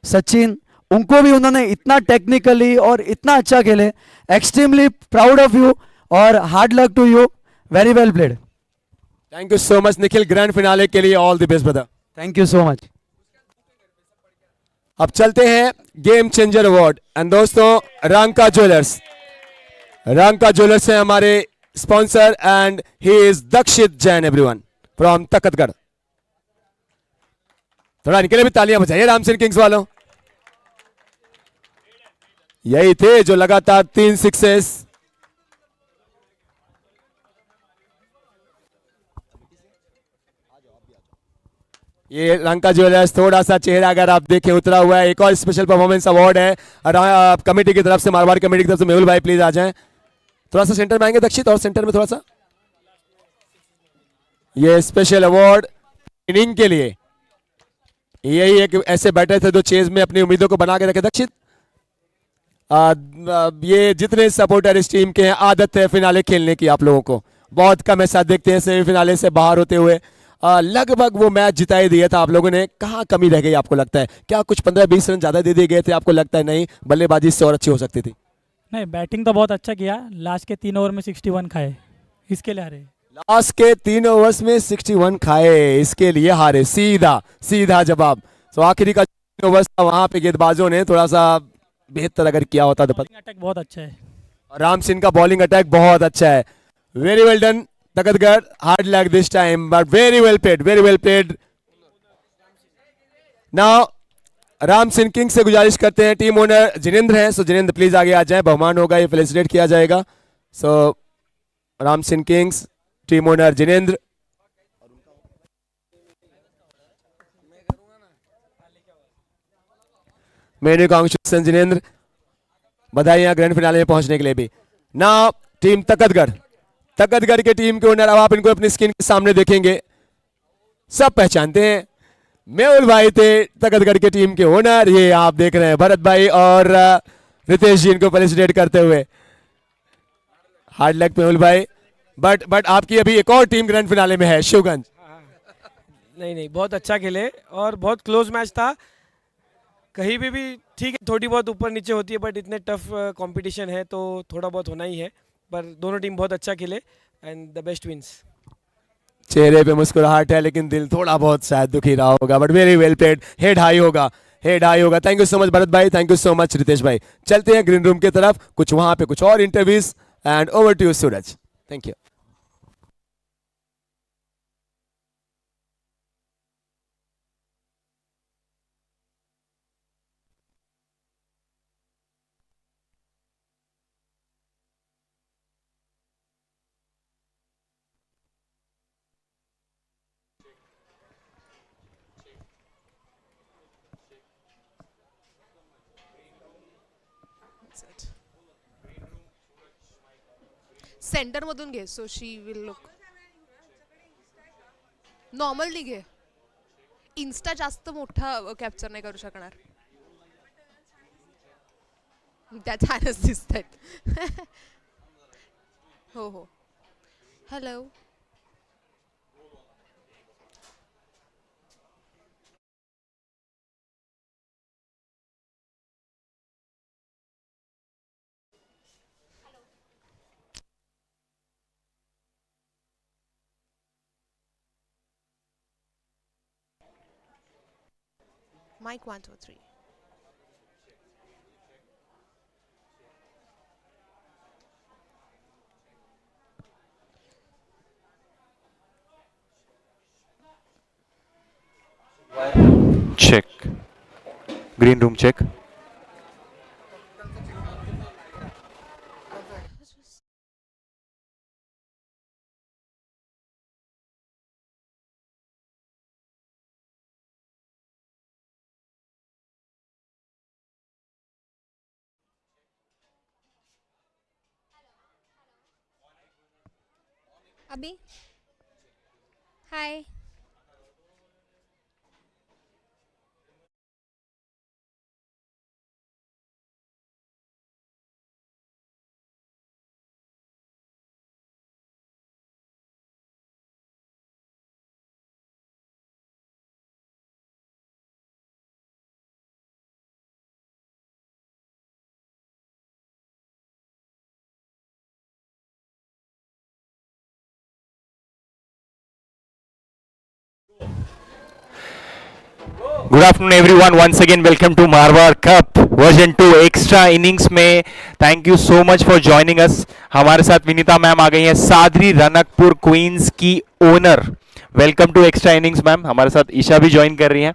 सचिन, उनको भी उन्होंने इतना टेक्निकली और इतना अच्छा खेले। एक्सट्रीमली प्राउड ऑफ यू और hard luck to you. Very well played. Thank you so much Nikhil, grand finale के लिए all the best brother. Thank you so much. अब चलते हैं गेम चेंजर अवार्ड एंड दोस्तों, रंका ज्वेलर्स है हमारे sponsor and he is Dakshit Jain everyone from Takhatgarh. थोड़ा इनके लिए भी तालियां बजाइए रामसिंह किंग्स वालों। यही थे जो लगातार 3 सिक्सेस। ये लंका ज्वेलर्स थोड़ा सा चेहरा अगर आप देखें उतरा हुआ है। एक और स्पेशल परफॉर्मेंस अवार्ड है कमेटी की तरफ से, मारवाड़ कमेटी की तरफ से। मेहुल भाई प्लीज आ जाएं, थोड़ा सा सेंटर में आएंगे दक्षित, और सेंटर में थोड़ा सा। ये स्पेशल अवार्ड इनिंग के लिए, यही एक ऐसे बैटर थे जो चेज में अपनी उम्मीदों को बना के रखे। दक्षित ये जितने सपोर्टर इस टीम के हैं, आदत है फिनाले खेलने की आप लोगों को, बहुत कम ऐसा देखते हैं सेमीफिनाले से बाहर होते हुए। लगभग वो मैच जिता ही दिया था आप लोगों ने। कहाँ कमी रह गई आपको लगता है? क्या कुछ 15-20 रन ज्यादा दे दिए गए थे? आपको लगता है नहीं बल्लेबाजी इससे और अच्छी हो सकती थी? नहीं, बैटिंग तो बहुत अच्छा किया। लास्ट के 3 ओवर में 61 खाए, इसके लिए हारे। लास्ट के 3 ओवर्स में 61 खाए, इसके लिए हारे। सीधा सीधा जवाब। तो आखिरी का 3 ओवर्स था, वहां पे गेंदबाजों ने थोड़ा सा बेहतर अगर किया होता तो। अटैक बहुत अच्छा है। राम सिंह का बॉलिंग अटैक बहुत अच्छा है। Very well done Takhatgarh, hard luck this time but very well played, very well played. Now Ram Singh king से गुजारिश करते हैं, टीम ओनर जिनेंद्र हैं, सो जिनेंद्र प्लीज आगे आ जाएं, बहुमान होगा, ये फेलिसिटेट किया जाएगा। So Ram Singh kings, team owner Jinendra. Many congratulation Jinendra, बधाई ग्रैंड फिनाले में पहुंचने के लिए भी। नाउ टीम तकतगढ़ के टीम के ओनर, अब आप इनको अपनी स्क्रीन के सामने देखेंगे, सब पहचानते हैं। मेहुल भाई थे तकतगढ़ के टीम के ओनर, ये आप देख रहे हैं भरत भाई और रितेश जी इनको फेलिसिटेट करते हुए। हार्ड लक मेहुल भाई। बट आपकी अभी एक और टीम ग्रैंड फिनाले में है, शिवगंज। नहीं नहीं, बहुत अच्छा खेले और बहुत क्लोज मैच था। कहीं भी ठीक है, थोड़ी बहुत ऊपर नीचे होती है, बट इतने टफ कंपटीशन है तो थोड़ा बहुत होना ही है। पर दोनों टीम बहुत अच्छा खेले एंड द बेस्ट विंस। चेहरे पे मुस्कुराहट है लेकिन दिल थोड़ा बहुत शायद दुखी रहा होगा, but very well played. Head high होगा, हेड हाई होगा। Thank you so much Bharat भाई, thank you so much Ritesh भाई। चलते हैं ग्रीन रूम की तरफ, कुछ वहां पे कुछ और interviews and over to you Suraj. Thank you. Centre मधून घे, so she will look normally घे. इन्स्टा जास्त मोठा कॅप्चर नाही करू शकणार. त्या छानच दिसतात. हो हो. Hello. Mic 1 2 3. Check. Green room check. अभी hi good afternoon everyone, once again welcome to Marwar cup version 2 extra innings में। Thank you so much for joining us. हमारे साथ विनीता मैम आ गई हैं, सादरी रनकपुर क्वींस की owner. Welcome to extra innings ma'am. हमारे साथ ईशा भी ज्वाइन कर रही हैं।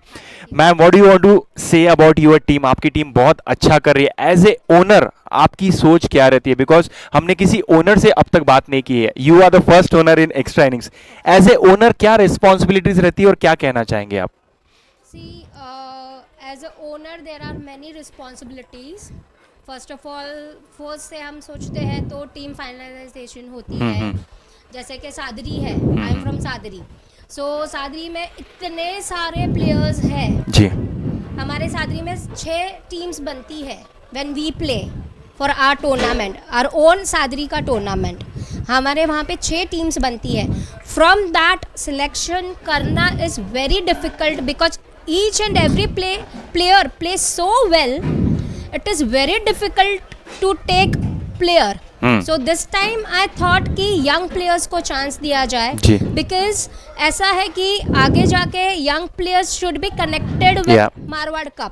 Ma'am, what do you want to say about your team? आपकी टीम बहुत अच्छा कर रही है। एज ए ओनर आपकी सोच क्या रहती है? बिकॉज हमने किसी ओनर से अब तक बात नहीं की है। You are the first owner in extra innings. As a owner क्या रिस्पॉन्सिबिलिटीज रहती है और क्या कहना चाहेंगे आप? See, as a owner, there are many responsibilities. First of all, first से हम सोचते हैं तो टीम फाइनलाइजेशन होती है। जैसे कि सादरी है, आई एम फ्रॉम सादरी, सो सादरी में इतने सारे प्लेयर्स हैं। जी। हमारे सादरी में 6 टीम्स बनती है when we play for our tournament, our own Sadri का टूर्नामेंट। हमारे वहाँ पे 6 टीम्स बनती है। फ्रॉम दैट सिलेक्शन करना is very difficult because each and every player plays so well. It is very difficult to take player. So this time I thought कि young players को chance दिया जाए, because ऐसा है कि आगे जाके young players should be connected with Marwar cup.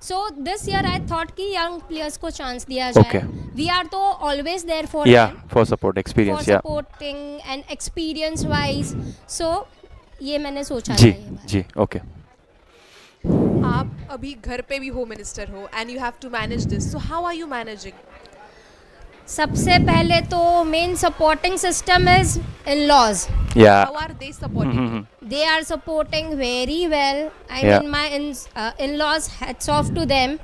So this year I thought कि young players को chance दिया जाए. We are तो always there for them. for support, experience, for supporting and experience wise. So ये मैंने सोचा जी था ये बात। जी। ओके। आप अभी घर पे भी होम मिनिस्टर हो and you have to manage this, so how are you managing? सबसे पहले तो main supporting system is in laws. How are they supporting? They are supporting very well. I Yeah. Mean my in laws, hats off to them.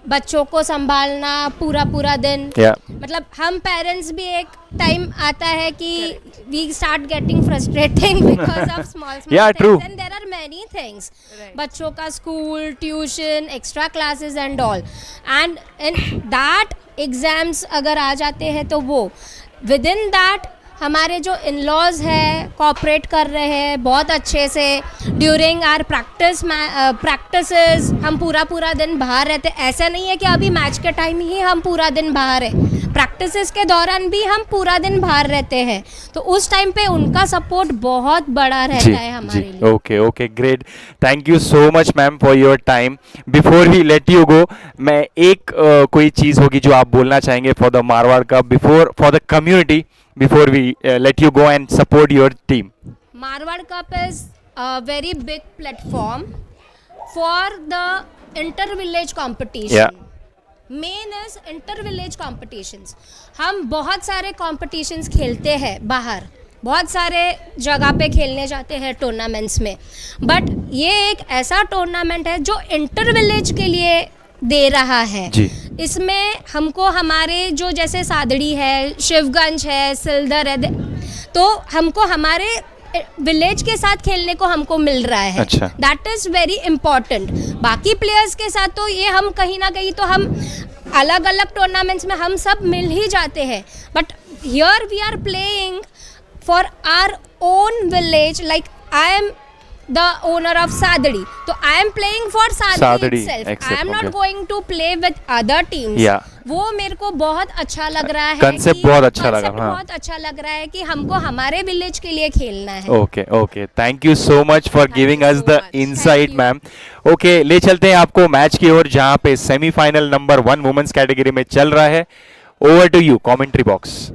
बच्चों को संभालना पूरा दिन, मतलब हम पेरेंट्स भी एक टाइम आता है कि we start getting frustrating because of small true. And there are many things. बच्चों का school, tuition, extra classes and all, and in that exams अगर आ जाते हैं तो वो विद इन दैट हमारे जो इन लॉज है कोऑपरेट कर रहे हैं बहुत अच्छे से। ड्यूरिंग आर प्रैक्टिसेस हम पूरा दिन बाहर रहते। ऐसा नहीं है कि अभी मैच के टाइम ही हम पूरा दिन बाहर है, प्रैक्टिसेस के दौरान भी हम पूरा दिन बाहर रहते हैं। तो उस टाइम पे उनका सपोर्ट बहुत बड़ा रहता है हमारे लिए। Okay okay, great. Thank you so much ma'am for your time. Before we let you go, मैं एक कोई चीज़ होगी जो आप बोलना चाहेंगे for the Marwar cup, before for the community, before we let you go and support your team? Marwar Cup is a very big platform for the inter-village competition. Main is inter-village competitions. हम बहुत सारे competitions खेलते हैं बाहर, बहुत सारे जगह पे खेलने जाते हैं टूर्नामेंट्स में, बट ये एक ऐसा टूर्नामेंट है जो इंटर-विलेज के लिए दे रहा है जी। इसमें हमको हमारे जो जैसे सादड़ी है, शिवगंज है, सिलदर है, तो हमको हमारे विलेज के साथ खेलने को हमको मिल रहा है। अच्छा। That is very important. बाकी प्लेयर्स के साथ तो ये हम कहीं ना कहीं तो हम अलग अलग टूर्नामेंट्स में हम सब मिल ही जाते हैं, but here we are playing for our own village. Like I am the owner of Sadri, so I am playing for Sadri itself. I am not going to play with other teams. वो मेरे को बहुत अच्छा लग रहा है, concept बहुत अच्छा लगा। बहुत अच्छा लग रहा है कि हमको हमारे विलेज के लिए खेलना है। Okay okay, thank you so much for giving us the insight ma'am. Okay, ले चलते हैं आपको मैच की ओर, जहां पे सेमीफाइनल नंबर 1 वुमेन्स कैटेगरी में चल रहा है। Over to you, commentary box.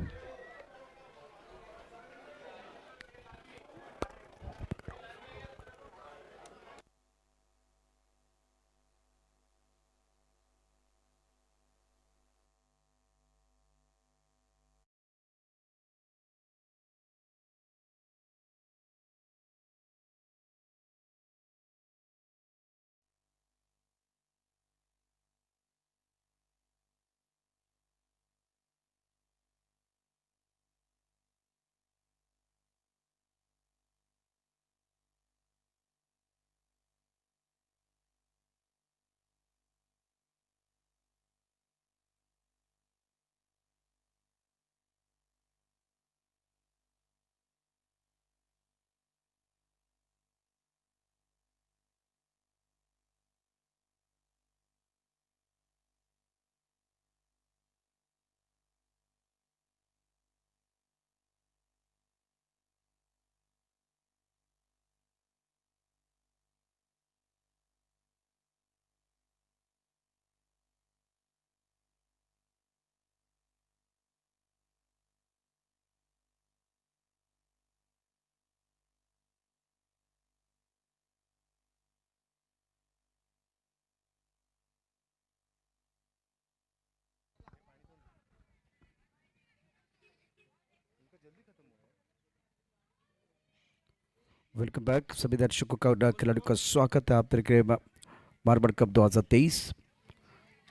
Welcome back सभी दर्शकों का और खिलाड़ियों का स्वागत है आप तरीके मार्बल कप 2023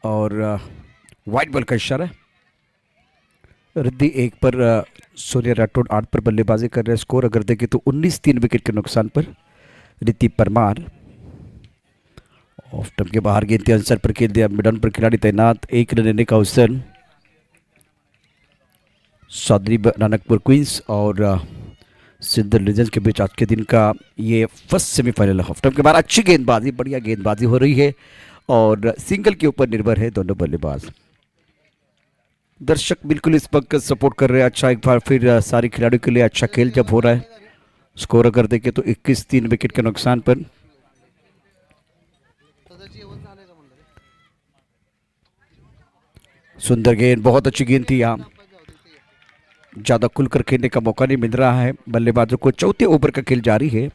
और वाइट बॉल का इशारा है। रिद्धि 1 पर सोनिया राठौड़ 8 पर बल्लेबाजी कर रहे हैं। स्कोर अगर देखें तो 19 विकेट के नुकसान पर रिद्धि परमार ऑफ स्टंप के बाहर गेंद के आंसर पर खेल दिया। मिडन पर खिलाड़ी तैनात, 1 रन लेने का अवसर सादरी नानकपुर क्वींस और सिंधर लीजेंड्स के बीच आज के दिन का ये फर्स्ट सेमीफाइनल है। हफ्ते के बाद अच्छी गेंदबाजी, बढ़िया गेंदबाजी हो रही है और सिंगल के ऊपर निर्भर है दोनों बल्लेबाज। दर्शक बिल्कुल इस वक्त सपोर्ट कर रहे हैं। अच्छा, एक बार फिर सारे खिलाड़ियों के लिए अच्छा खेल जब हो रहा है। स्कोर अगर देखें तो 21 3 विकेट के नुकसान पर सुंदर गेंद, बहुत अच्छी गेंद थी। यहाँ ज्यादा खुलकर खेलने का मौका नहीं मिल रहा है बल्लेबाजों को। चौथे ओवर का खेल जारी है।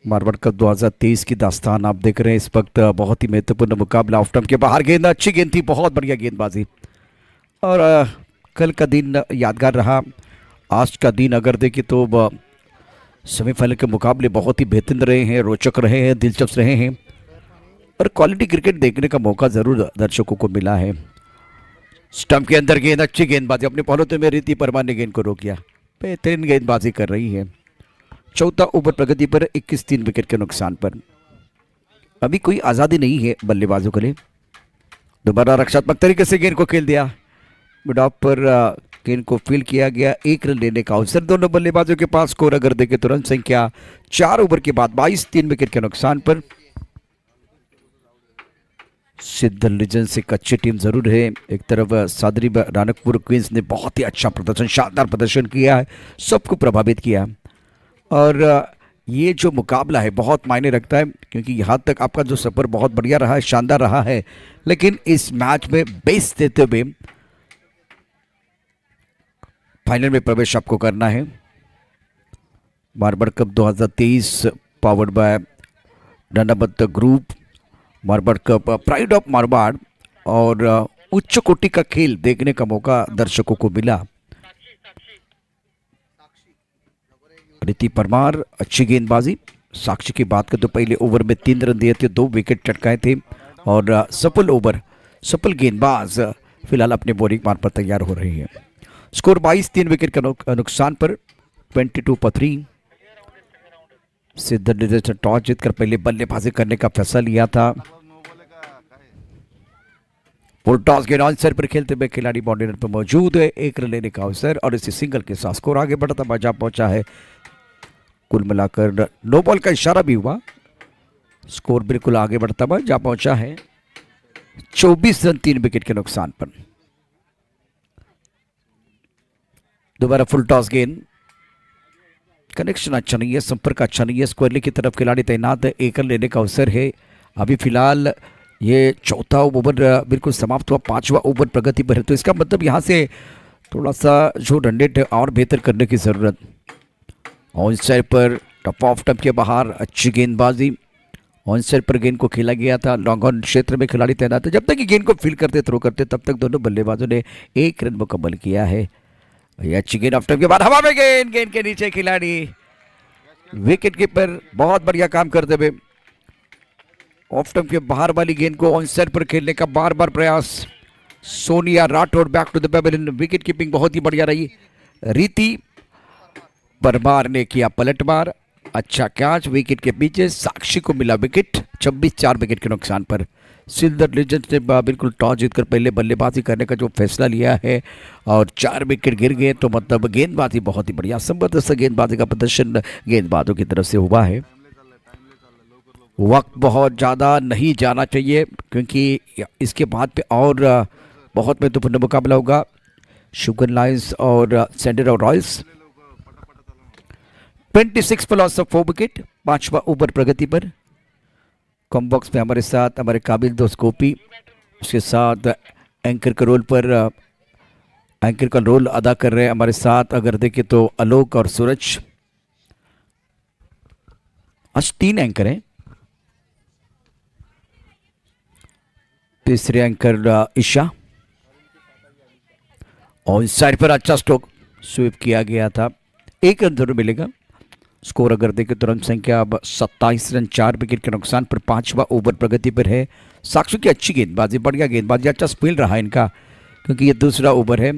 मार्बल कप 2023 की दास्तान आप देख रहे हैं इस वक्त। बहुत ही महत्वपूर्ण मुकाबला। ऑफ स्टंप के बाहर गेंद, अच्छी गेंद थी, बहुत बढ़िया गेंदबाजी। और कल का दिन यादगार रहा। आज का दिन अगर देखें तो सेमीफाइनल के मुकाबले बहुत ही बेहतरीन रहे हैं, रोचक रहे हैं, दिलचस्प रहे हैं और क्वालिटी क्रिकेट देखने का मौका जरूर दर्शकों को मिला है। स्टंप के अंदर गेंद, अच्छी गेंदबाजी। अपने पहले में रिद्धि परमार ने गेंद को रोक दिया। बेहतरीन गेंदबाजी कर रही है। चौथा ओवर प्रगति पर 21 3 विकेट के नुकसान पर। अभी कोई आज़ादी नहीं है बल्लेबाजों के लिए। दोबारा रक्षात्मक तरीके से गेंद को खेल दिया। मिड ऑफ पर गेंद को फील्ड किया गया। 1 रन लेने का अवसर दोनों बल्लेबाजों के पास। स्कोर अगर देखें तो रन संख्या 4 ओवर के बाद 22 3 विकेट के नुकसान पर। सिद्धल लीजेंड्स एक अच्छी टीम जरूर है। एक तरफ सादरी नानकपुर क्वींस ने बहुत ही अच्छा प्रदर्शन, शानदार प्रदर्शन किया है, सबको प्रभावित किया। और ये जो मुकाबला है बहुत मायने रखता है क्योंकि यहाँ तक आपका जो सफर बहुत बढ़िया रहा है, शानदार रहा है, लेकिन इस मैच में बेस देते हुए फाइनल में प्रवेश आपको करना है। मार्बल कप 2023 पावर्ड बाय डंडाबद्ध group, marble cup pride of Marwar और उच्च कोटि का खेल देखने का मौका दर्शकों को मिला। रिद्धि परमार अच्छी गेंदबाजी। साक्षी की बात करें तो पहले ओवर में 3 रन दिए थे, 2 विकेट चटकाए थे और सफल गेंदबाज फिलहाल अपने बॉलिंग मार पर तैयार हो रही है। स्कोर 22 3 विकेट का नुकसान पर 22 पर 3। सिद्धर ने टॉस जीतकर पहले बल्लेबाजी करने का फैसला लिया था। फुल टॉस गेंद आंसर पर खेलते हुए खिलाड़ी बाउंड्री पर मौजूद है। 1 रन लेने का अवसर और इसी सिंगल के साथ स्कोर आगे बढ़ता मजा पहुंचा है। कुल मिलाकर नो बॉल का इशारा भी हुआ। स्कोर बिल्कुल आगे बढ़ता हुआ जा पहुंचा है 24 रन 3 विकेट के नुकसान पर। दोबारा फुल टॉस गेंद, कनेक्शन अच्छा नहीं है, संपर्क अच्छा नहीं है। स्क्वायरली की तरफ खिलाड़ी तैनात है। 1 रन लेने का अवसर है। अभी फिलहाल ये चौथा ओवर बिल्कुल समाप्त हुआ, 5वां ओवर प्रगति पर है। तो इसका मतलब यहाँ से थोड़ा सा जो रन रेट है और बेहतर करने की जरूरत। ऑन साइड पर टॉप ऑफ टप के बाहर अच्छी गेंदबाजी। ऑन साइड पर गेंद को खेला गया था। लॉन्ग ऑन क्षेत्र में खिलाड़ी तैनात है। जब तक कि गेंद को फील्ड करते थ्रो करते तब तक दोनों बल्लेबाजों ने 1 रन मुकम्मल किया है। अच्छी गेंद ऑफ टप के बाद हवा में गेंद के नीचे खिलाड़ी विकेट कीपर बहुत बढ़िया काम करते हुए ऑफ स्टंप के बाहर वाली गेंद को ऑन साइड पर खेलने का बार बार प्रयास। Sonia Rathore back to the pavilion. Wicket keeping बहुत ही बढ़िया रही। रिद्धि परमार ने किया पलटवार, अच्छा कैच। विकेट के पीछे साक्षी को मिला विकेट। 26 4 विकेट के नुकसान पर। सिल्वर लीजेंड्स ने बिल्कुल टॉस जीतकर पहले बल्लेबाजी करने का जो फैसला लिया है और 4 विकेट गिर गए, तो मतलब गेंदबाजी बहुत ही बढ़िया, जबरदस्त गेंदबाजी का प्रदर्शन गेंदबाजों की तरफ से हुआ है। वक्त बहुत ज़्यादा नहीं जाना चाहिए क्योंकि इसके बाद पे और बहुत महत्वपूर्ण मुकाबला होगा। शुगर लाइन्स और सेंडर और रॉयल्स। 26 पर लॉस ऑफ 4 विकेट। 5वां ओवर प्रगति पर। कॉम बॉक्स में हमारे साथ हमारे काबिल दोस्त गोपी, उसके साथ एंकर के रोल पर एंकर का रोल अदा कर रहे हैं हमारे साथ अगर देखें तो आलोक और सूरज। आज 3 एंकर हैं। तीसरे एंकर ईशा। और इस साइड पर अच्छा स्ट्रोक स्वीप किया गया था। 1 रन जरूर मिलेगा। स्कोर अगर देखें तो रन संख्या अब 27 रन 4 विकेट के नुकसान पर। 5वां ओवर प्रगति पर है। साक्षी की अच्छी गेंदबाजी, बढ़िया गेंदबाजी, अच्छा स्पिन रहा इनका, क्योंकि ये दूसरा ओवर है।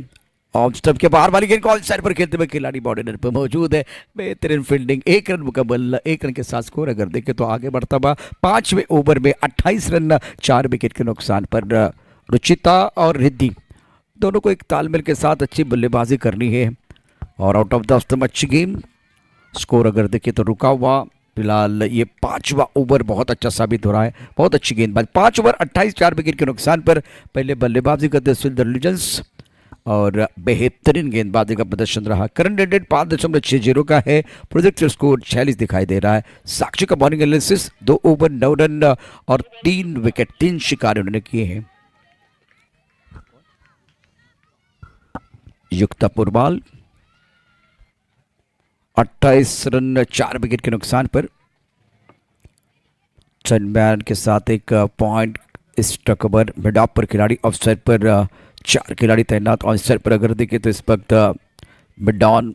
ऑफ स्टंप के बाहर वाली गेंद को ऑन साइड पर खेलते हुए खिलाड़ी बॉर्डर पर मौजूद है। बेहतरीन फील्डिंग, 1 रन मुकम्मल, 1 रन के साथ स्कोर अगर देखें तो आगे बढ़ता हुआ 5वें ओवर में 28 रन 4 विकेट के नुकसान पर। रुचिता और रिद्धि दोनों को एक तालमेल के साथ अच्छी बल्लेबाजी करनी है और आउट ऑफ द स्टंप अच्छी गेंद। स्कोर अगर देखें तो रुका हुआ फिलहाल ये 5वां ओवर बहुत अच्छा साबित हो रहा है। बहुत अच्छी गेंदबाजी, 5 ओवर 28 4 विकेट के नुकसान पर। पहले बल्लेबाजी करते सुंदर लिजेंड्स और बेहतरीन गेंदबाजी का प्रदर्शन रहा। करंट रेटेड 5.60 का है। प्रोजेक्ट स्कोर 46 दिखाई दे रहा है। साक्षी का बॉलिंग एनालिसिस 2 ओवर 9 रन और 3 विकेट, 3 शिकार उन्होंने किए हैं। युक्ता पुरवाल 28 रन 4 विकेट के नुकसान पर। चैनमैन के साथ एक point struck over mid off पर खिलाड़ी, ऑफ साइड पर 4 खिलाड़ी तैनात। ऑन साइड पर अगर देखें तो इस वक्त मिड ऑन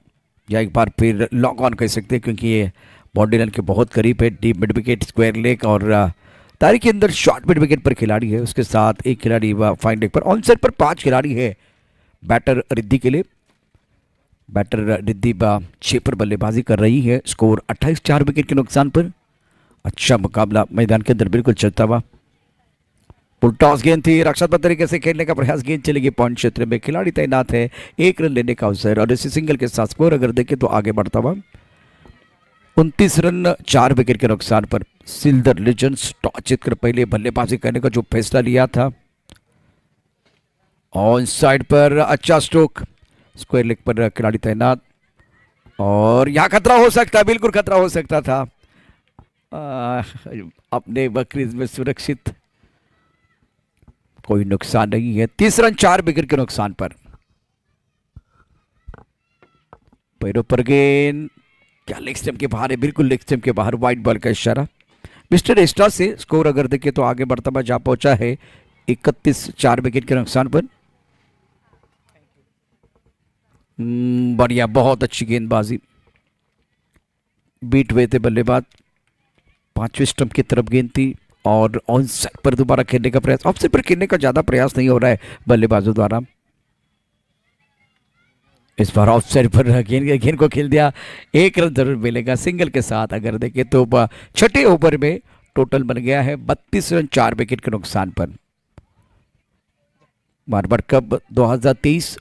या एक बार फिर लॉक ऑन कह सकते हैं, क्योंकि ये बाउंड्री लाइन के बहुत करीब है। Deep mid wicket, square leg और तारी के अंदर शॉर्ट मिड विकेट पर खिलाड़ी है। उसके साथ एक खिलाड़ी फाइन लेग पर। ऑन साइड पर 5 खिलाड़ी है बैटर रिद्धि के लिए। बैटर रिद्धि 6 पर बल्लेबाजी कर रही है। स्कोर 28 4 विकेट के नुकसान पर। अच्छा मुकाबला मैदान के अंदर बिल्कुल चलता हुआ। फुल टॉस गेंद थी, रक्षात्मक तरीके से खेलने का प्रयास, गेंद चलेगी पॉइंट क्षेत्र में, खिलाड़ी तैनात है, 1 रन लेने का अवसर और इसी सिंगल के साथ स्कोर अगर देखें तो आगे बढ़ता हुआ 29 रन 4 विकेट के नुकसान पर। सिल्वर लीजेंड्स टॉस जीतकर पहले बल्लेबाजी करने का जो फैसला लिया था, ऑन साइड पर अच्छा स्ट्रोक, स्क्वायर लेग पर खिलाड़ी तैनात और यहां खतरा हो सकता है, बिल्कुल खतरा हो सकता था। अपने बकरीज में सुरक्षित, कोई नुकसान नहीं है। 30 रन 4 विकेट के नुकसान पर। पैरों पर गेंद, क्या लेग स्टंप के बाहर है, बिल्कुल लेग स्टंप के बाहर, वाइड बॉल का इशारा। मिस्टर एस्ट्रा से स्कोर अगर देखें तो आगे बढ़ता हुआ जा पहुंचा है 31 4 विकेट के नुकसान पर। बढ़िया, बहुत अच्छी गेंदबाजी, बीट हुए थे बल्लेबाज। 5वें स्टंप की तरफ गेंद थी और ऑन साइड पर दोबारा खेलने का प्रयास। ऑफ साइड पर खेलने का ज्यादा प्रयास नहीं हो रहा है बल्लेबाजों द्वारा। इस बार ऑफ साइड पर गेंद को खेल दिया, 1 रन जरूर मिलेगा सिंगल के साथ। अगर देखें तो 6ठे ओवर में टोटल बन गया है 32 रन 4 विकेट के नुकसान पर। मारवाड़ कप 2023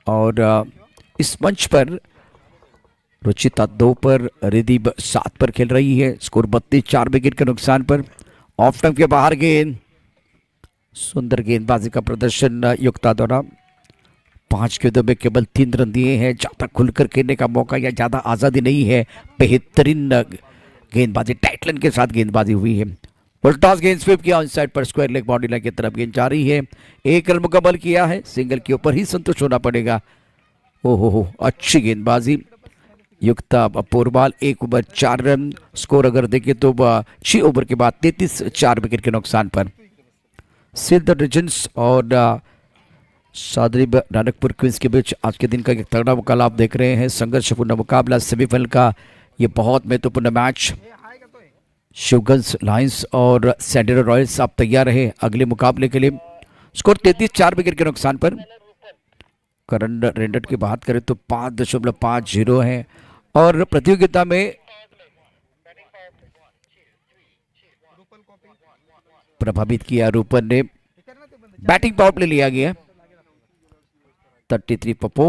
और इस मंच पर रुचिता 2 पर, रिद्धि 7 पर खेल रही है। स्कोर 32 4 विकेट के नुकसान पर। ऑफ स्टंप के बाहर गेंद, सुंदर गेंदबाजी का प्रदर्शन युक्ता द्वारा। 5 गेंदों में केवल 3 रन दिए हैं। ज्यादा खुलकर खेलने का मौका या ज्यादा आजादी नहीं है। बेहतरीन गेंदबाजी, टाइट लाइन के साथ गेंदबाजी हुई है। फुल टॉस गेंद स्वीप किया, ऑन साइड पर स्क्वायर लेग बाउंड्री लाइन की तरफ गेंद जा रही है। 1 रन मुकम्मल किया है, सिंगल के ऊपर ही संतुष्ट होना पड़ेगा। ओहो, अच्छी गेंदबाजी युक्ता पोरवाल। 1 over 4 run. स्कोर अगर देखें तो 6 ओवर के बाद 33 4 विकेट के नुकसान पर। सिल्वर लीजेंड्स और सादरी नानकपुर क्वींस के बीच आज के दिन का एक तगड़ा मुकाबला आप देख रहे हैं। संघर्षपूर्ण मुकाबला, सेमीफाइनल का ये बहुत महत्वपूर्ण मैच। शिवगंज लायंस और सैंडेरो रॉयल्स आप तैयार रहे अगले मुकाबले के लिए। स्कोर 33 4 विकेट के नुकसान पर। करंट रेंडर की बात करें तो 5.50 है और प्रतियोगिता में प्रभावित किया रूपन ने। बैटिंग पावर प्ले लिया गया 33 पपो।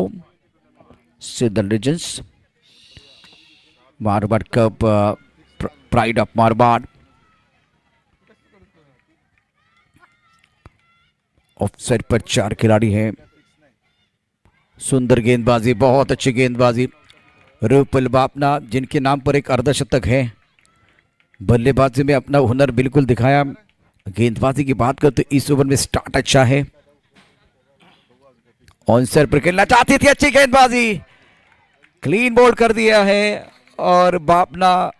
Silver legends Marwar cup pride of Marwar. Off side पर 4 खिलाड़ी हैं। सुंदर गेंदबाजी, बहुत अच्छी गेंदबाजी। रूपल बापना जिनके नाम पर एक अर्धशतक है, बल्लेबाजी में अपना हुनर बिल्कुल दिखाया। गेंदबाजी की बात करते तो इस ओवर में स्टार्ट अच्छा है। ऑन साइड पर खेलना चाहती थी, अच्छी गेंदबाजी, क्लीन बोल्ड कर दिया है। और बापना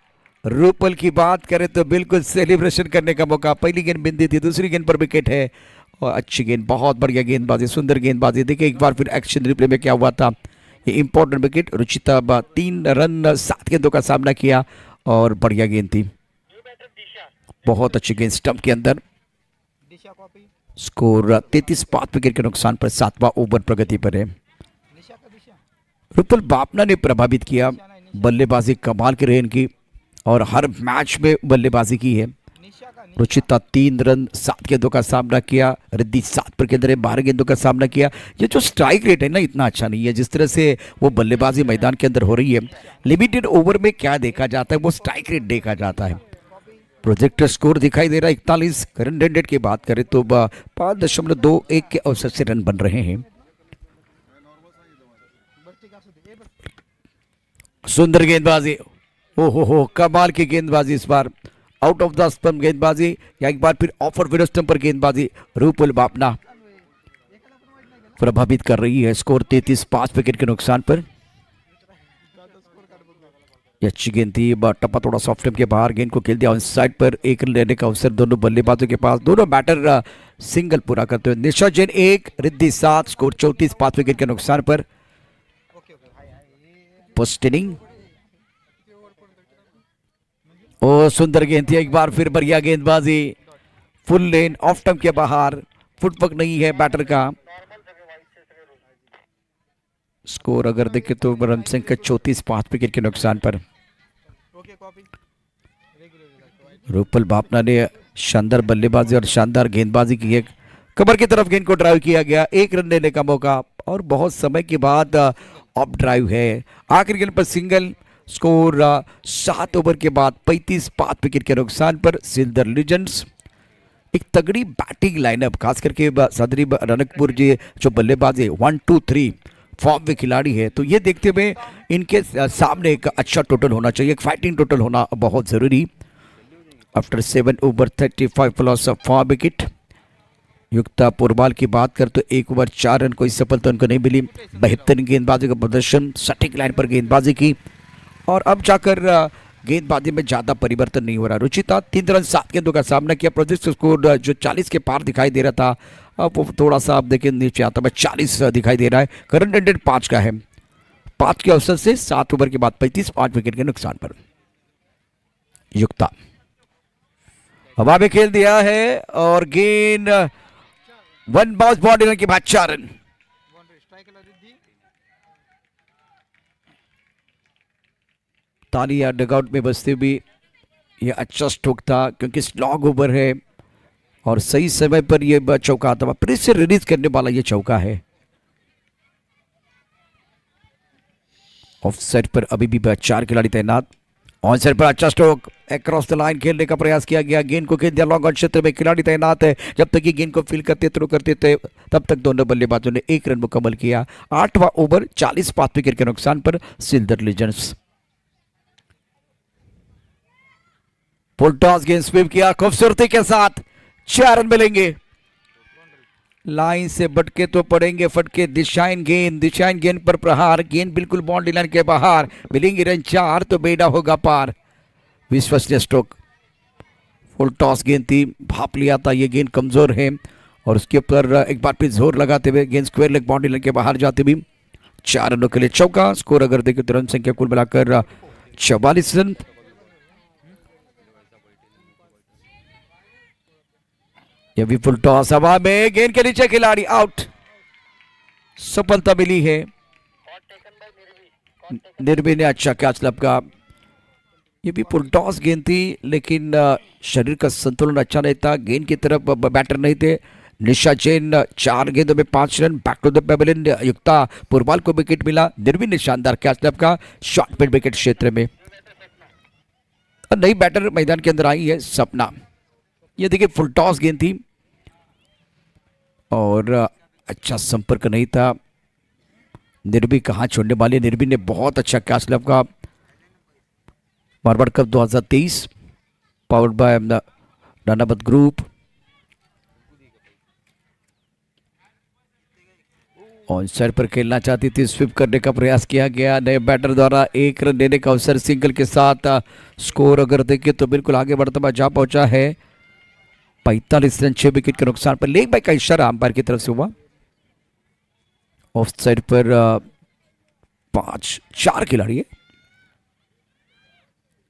रूपल की बात करें तो बिल्कुल सेलिब्रेशन करने का मौका। पहली गेंद बिंदी थी, दूसरी गेंद पर विकेट है और अच्छी गेंद, बहुत बढ़िया गेंदबाजी, सुंदर गेंदबाजी। देखिए एक बार फिर एक्शन रिप्ले में क्या हुआ था। ये इंपॉर्टेंट विकेट। रुचिता 3 रन 7 गेंदों का सामना किया और बढ़िया गेंद थी, बहुत अच्छी गेंद स्टंप के अंदर। स्कोर 33 5 विकेट के नुकसान पर 7वां ओवर प्रगति पर है। रुपुल बापना ने प्रभावित किया, बल्लेबाजी कमाल की रही इनकी और हर मैच में बल्लेबाजी की है। रुचिता 3 रन 7 गेंदों का सामना किया, रिद्धि 7 पर के अंदर 12 गेंदों का सामना किया। ये जो स्ट्राइक रेट है ना इतना अच्छा नहीं है, जिस तरह से वो बल्लेबाजी मैदान के अंदर हो रही है। लिमिटेड ओवर में क्या देखा जाता है, वो स्ट्राइक रेट देखा जाता है। प्रोजेक्टर स्कोर दिखाई दे रहा है 41। करंट रेट की बात करें तो 5.21 के औसत से रन बन रहे हैं। सुंदर गेंदबाजी, हो कमाल की गेंदबाजी इस बार, आउट ऑफ द स्टंप गेंदबाजी या एक बार फिर ऑफर विड स्टंप पर गेंदबाजी रूपुल बापना प्रभावित कर रही है। स्कोर 33 5 विकेट के नुकसान पर। ये अच्छी गेंद थी, टप्पा थोड़ा सॉफ्ट के बाहर, गेंद को खेल दिया ऑन साइड पर। 1 रन लेने का अवसर दोनों बल्लेबाजों के पास, दोनों बैटर सिंगल पूरा करते हुए। निशा जैन 1, रिद्धि 7, स्कोर 34 5 विकेट के नुकसान पर। पोस्ट इनिंग, ओ सुंदर गेंद थी, एक बार फिर बढ़िया गेंदबाजी, फुल लेन ऑफ स्टंप के बाहर, फुटवर्क नहीं है बैटर का। स्कोर अगर देखें तो रन संख्या 34 5 विकेट के नुकसान पर। रूपल बापना ने शानदार बल्लेबाजी और शानदार गेंदबाजी की है। कमर की तरफ गेंद को ड्राइव किया गया, 1 रन लेने का मौका और बहुत समय के बाद ऑफ ड्राइव है। आखिरी गेंद पर सिंगल। स्कोर 7 ओवर के बाद 35 5 विकेट के नुकसान पर। सिल्दर लीजेंड्स एक तगड़ी बैटिंग लाइनअप, खास करके सादरी रनकपुर जी जो बल्लेबाजी 1 2 3 फॉर्म में खिलाड़ी है, तो ये देखते हुए इनके सामने एक अच्छा टोटल होना चाहिए, एक फाइटिंग टोटल होना बहुत जरूरी। After 7 over 35 loss of 4 wicket. Yukta Purmal की बात कर तो 1 ओवर 4 रन, कोई सफलता उनको नहीं मिली। 72 गेंदबाजी का प्रदर्शन, सटीक लाइन पर गेंदबाजी की और अब जाकर गेंदबाजी में ज्यादा परिवर्तन नहीं हो रहा। रुचिता 3 रन 7 गेंदों का सामना किया। प्रोजेक्ट स्कोर जो 40 के पार दिखाई दे रहा था, अब वो थोड़ा सा आप देखें नीचे आता है, 40 दिखाई दे रहा है। करंट रेट 5 का है। 5 के अवसर से 7 ओवर के बाद 35 5 विकेट के नुकसान पर। युक्ता हवा में खेल दिया है और गेंद 1 बाउंस बॉडी रन के बाद 4 रन। तालिया डगआउट में बजते हुए ये अच्छा स्ट्रोक था, क्योंकि स्लॉग ओवर है और सही समय पर ये चौका आता है। प्रेस से रिलीज करने वाला ये चौका है। ऑफ साइड पर अभी भी 4 खिलाड़ी तैनात। ऑन साइड पर अच्छा स्ट्रोक, अक्रॉस द लाइन खेलने का प्रयास किया गया। गेंद को खेल दिया लॉन्ग ऑन क्षेत्र में, खिलाड़ी तैनात है। जब तक ये गेंद को फील करते थ्रो करते थे तब तक दोनों बल्लेबाजों ने 1 रन मुकम्मल किया। 8वां ओवर 40 5 विकेट के नुकसान पर। सिल्दर लीजेंड्स फुल टॉस गेंद स्वीप किया खूबसूरती के साथ, 4 रन मिलेंगे। लाइन से बटके तो पड़ेंगे फटके। दिशाइन गेंद पर प्रहार, गेंद बिल्कुल बाउंड्री लाइन के बाहर, मिलेंगे रन 4 तो बेड़ा होगा पार। विश्वसनीय स्ट्रोक, फुल टॉस गेंद थी, भाप लिया था, ये गेंद कमजोर है और उसके ऊपर एक बार फिर जोर लगाते हुए गेंद स्क्वायर लेग बाउंड्री लाइन के बाहर जाते भी 4 रनों के लिए चौका। स्कोर अगर देखें तो रन संख्या कुल मिलाकर 44 रन। ये भी फुल टॉस हवा में, गेंद के नीचे खिलाड़ी आउट। सफलता मिली है निर्भी ने, अच्छा कैच लपका। ये भी फुल टॉस गेंद थी, लेकिन शरीर का संतुलन अच्छा नहीं था। गेंद की तरफ बैटर नहीं थे। निशा जैन 4 गेंदों में 5 run. Back to the pavilion, Yukta Purmal को विकेट मिला। निर्भी ने शानदार कैच लपका शॉर्ट मिड विकेट क्षेत्र में। नई बैटर मैदान के अंदर आई है सपना। ये देखिए फुल टॉस गेंद थी और अच्छा संपर्क नहीं था। निर्भी कहां छोड़ने वाले, निर्भी ने बहुत अच्छा कैच लपका। Marwar cup 2023 powered by Nanavat group. On side पर खेलना चाहती थी, स्विप करने का प्रयास किया गया। नए बैटर द्वारा 1 रन देने का अवसर सिंगल के साथ। स्कोर अगर देखें तो बिल्कुल आगे बढ़ता हुआ जा पहुंचा है। 45 रन 6 विकेट के नुकसान पर। लेग बाय का इशारा अंपायर की तरफ से हुआ। ऑफ साइड पर 5 4 खिलाड़ी है।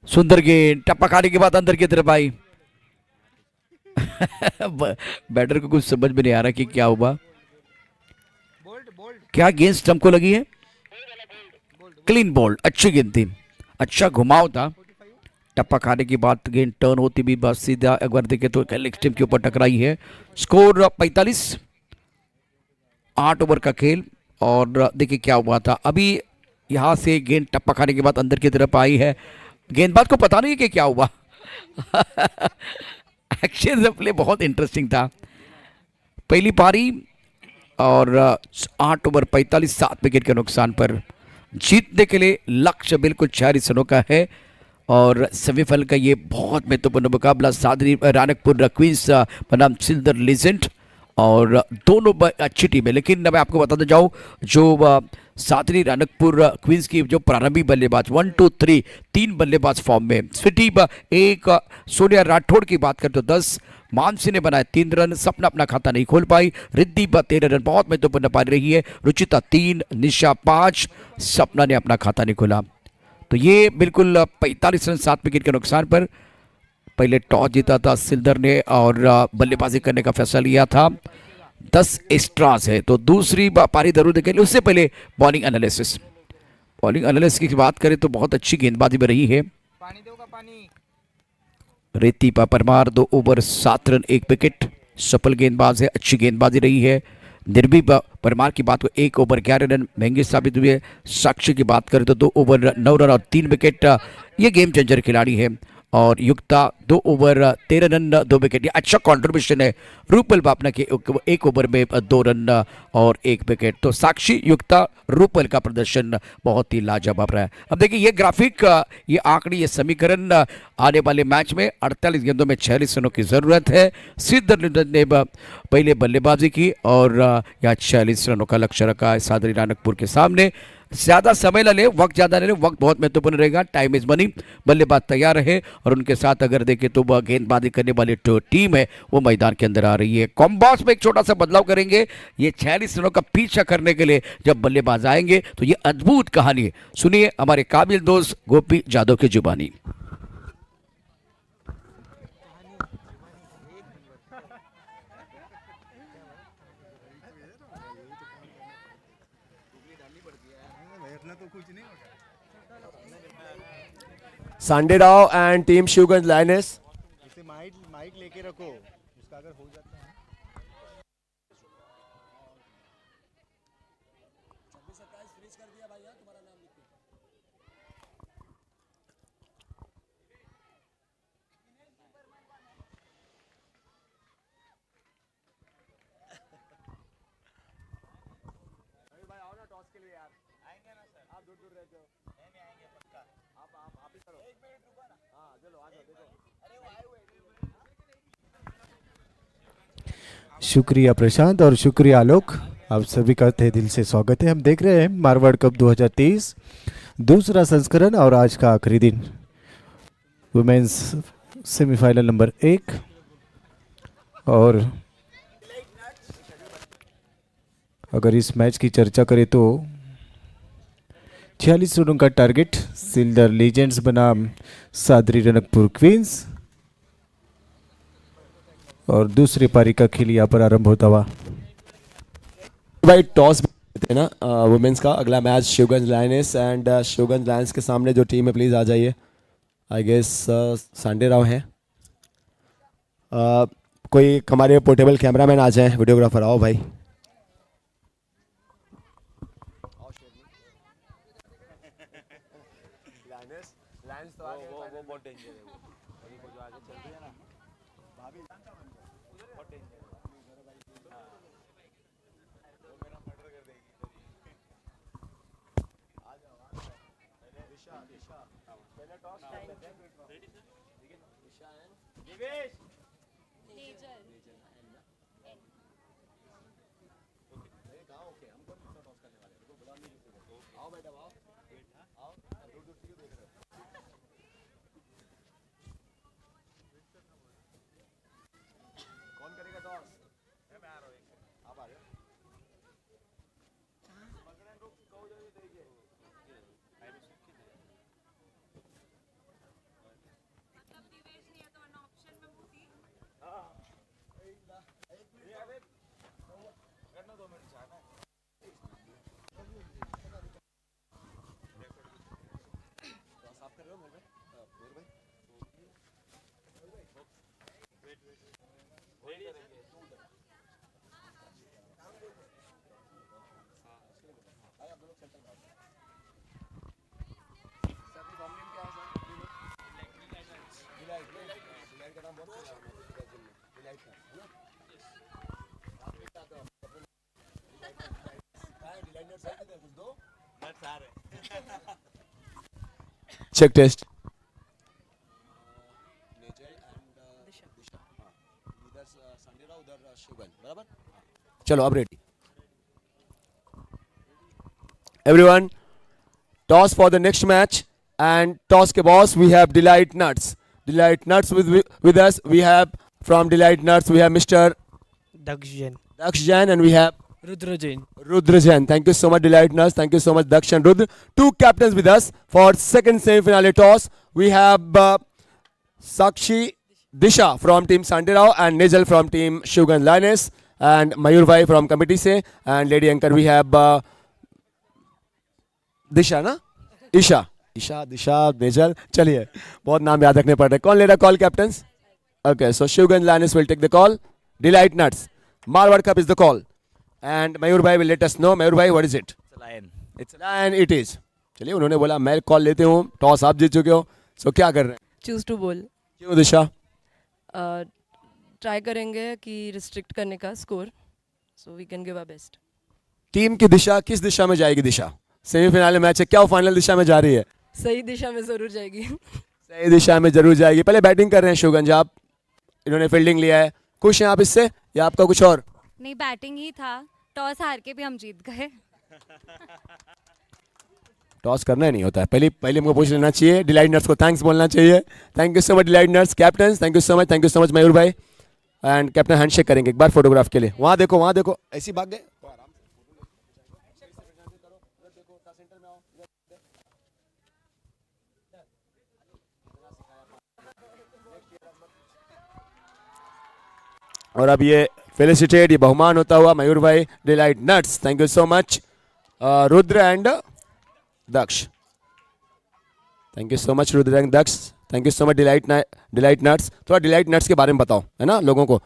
सुंदर गेंद, टप्पा खाने के बाद अंदर की तरफ आई। बैटर को कुछ समझ में नहीं आ रहा कि क्या हुआ, क्या गेंद स्टंप को लगी है। क्लीन बॉल, अच्छी गेंद थी, अच्छा घुमाव था। टप्पा खाने की बात गेंद टर्न होती भी बस सीधा एक बार देखे तो लेग स्टंप के ऊपर टकराई है। स्कोर 45, 8 ओवर का खेल। और देखिए क्या हुआ था, अभी यहां से गेंद टप्पा खाने के बाद अंदर की तरफ आई है। गेंदबाज को पता नहीं कि क्या हुआ। एक्शन प्ले बहुत इंटरेस्टिंग था। पहली पारी और 8 ओवर 45, 7 विकेट के नुकसान पर जीतने के लिए लक्ष्य बिल्कुल 46 रनों का है। और सेमीफाइनल का ये बहुत महत्वपूर्ण मुकाबला सादरी रानकपुर क्वींस बनाम सिल्वर लीजेंड, और दोनों अच्छी टीम है। लेकिन मैं आपको बताता जाऊँ, जो सादरी रानकपुर क्वींस की जो प्रारंभिक बल्लेबाज 1 2 3 3 बल्लेबाज फॉर्म में, स्वीटी 1, सोनिया राठौड़ की बात करें तो 10, मानसी ने बनाए 3 रन, सपना अपना खाता नहीं खोल पाई, रिद्धि 13 रन बहुत महत्वपूर्ण पा रही है, रुचिता 3, निशा 5, सपना ने अपना खाता नहीं खोला। तो ये बिल्कुल 45 रन 7 विकेट के नुकसान पर पहले टॉस जीता था सिल्वर ने और बल्लेबाजी करने का फैसला लिया था। 10 एक्स्ट्रास है तो दूसरी पारी जरूर देखेंगे। उससे पहले बॉलिंग एनालिसिस की बात करें तो बहुत अच्छी गेंदबाजी में रही है। रेती परमार 2 ओवर 7 रन 1 विकेट, सफल गेंदबाज है, अच्छी गेंदबाजी रही है। निर्भी परमार की बात को 1 ओवर 11 रन महंगे साबित हुए। साक्षी की बात करें तो 2 ओवर 9 रन और 3 विकेट, ये गेम चेंजर खिलाड़ी है। और युक्ता 2 ओवर 13 रन 2 विकेट, ये अच्छा कंट्रीब्यूशन है। रूपल बापना के 1 ओवर में 2 रन और 1 विकेट। तो साक्षी, युक्ता, रूपल का प्रदर्शन बहुत ही लाजवाब रहा है। अब देखिए ये ग्राफिक, ये आंकड़ी, ये समीकरण, आने वाले मैच में 48 गेंदों में 46 रनों की जरूरत है। सिद्धर ने पहले बल्लेबाजी की और यहाँ 46 रनों का लक्ष्य रखा है सादरी रानकपुर के सामने। ज्यादा समय न ले, वक्त ज्यादा ले, वक्त बहुत महत्वपूर्ण रहेगा। Time is money. बल्लेबाज तैयार रहे और उनके साथ अगर देखें तो वह गेंदबाजी करने वाली टीम है वो मैदान के अंदर आ रही है। कॉम्बॉक्स में एक छोटा सा बदलाव करेंगे। ये 46 रनों का पीछा करने के लिए जब बल्लेबाज आएंगे तो ये अद्भुत कहानी सुनिए हमारे काबिल दोस्त गोपी जादव की जुबानी। Sanderao and team Shivganj lioness. Mic लेके रखो, उसका अगर हो जाता है। शुक्रिया प्रशांत और शुक्रिया आलोक, आप सभी का तहे दिल से स्वागत है। हम देख रहे हैं मारवाड़ कप 2023 दूसरा संस्करण और आज का आखिरी दिन, वुमेन्स सेमीफाइनल नंबर 1। और अगर इस मैच की चर्चा करें तो 46 रनों का टारगेट सिल्वर लीजेंड्स बनाम सादरी रानकपुर क्वींस, और दूसरी पारी का खेल यहाँ पर आरंभ होता हुआ। भाई टॉस है ना वुमेन्स का। अगला match Shivganj lioness and Shivganj Lions के सामने जो टीम है प्लीज आ जाइए। आई गेस सांडे राव है। कोई हमारे पोर्टेबल कैमरामैन आ जाए, वीडियोग्राफर आओ भाई। Check test. चलो अब ready. Everyone, toss for the next match and toss के boss we have delight nuts. Delight nuts with us we have from Delight Nuts we have Mr. Daksh Jain and we have Rudra Jain. Rudra Jain. Thank you so much Delight Nuts. Thank you so much Daksh and Rudra. Two captains with us for second semi-finale toss. We have Sakshi Disha from team Sandirao and Nijal from team Shugan Lioness and Mayur Bhai from committee से and lady anchor we have दिशा ना ईशा दिशा nasal. चलिए बहुत नाम याद रखने पड़ रहे। कौन ले रहा call captains? Okay so Shivganj lions will take the call. Delight nuts Marwar cup is the call and Mayur भाई will let us know. Mayur भाई what is it? It's lion it is. चलिए उन्होंने बोला मैं कॉल लेते हूँ, टॉस आप जीत चुके हो, सो क्या कर रहे हैं? चूज टू बोल। क्यों दिशा? ट्राई करेंगे कि रिस्ट्रिक्ट करने का score, so we can give our best. Team की दिशा किस दिशा में जाएगी? दिशा सेमीफिनाल मैच है, क्या वो फाइनल दिशा में जा रही है? सही दिशा में जरूर जाएगी। सही दिशा में जरूर जाएगी। पहले बैटिंग कर रहे हैं शिवगंज आप, इन्होंने फील्डिंग लिया है, खुश हैं आप इससे या आपका कुछ और? नहीं, बैटिंग ही था, टॉस हार के भी हम जीत गए। टॉस करना ही नहीं होता है, पहले हमको पूछ लेना चाहिए। डिलाइट नट्स को थैंक्स बोलना चाहिए। Thank you so much delight nuts captain, thank you so much Mayur भाई। एंड कैप्टन हैंडशेक करेंगे एक बार फोटोग्राफ के लिए। वहाँ देखो ऐसी भाग गए। और अब ये फेलिसिटेट, ये बहुमान होता हुआ मयूर भाई delight nuts, thank you so much. Rudra and Daksh, thank you so much Rudra and Daksh, thank you so much delight nuts. थोड़ा डिलाइट नट्स के बारे में बताओ, है ना, लोगों को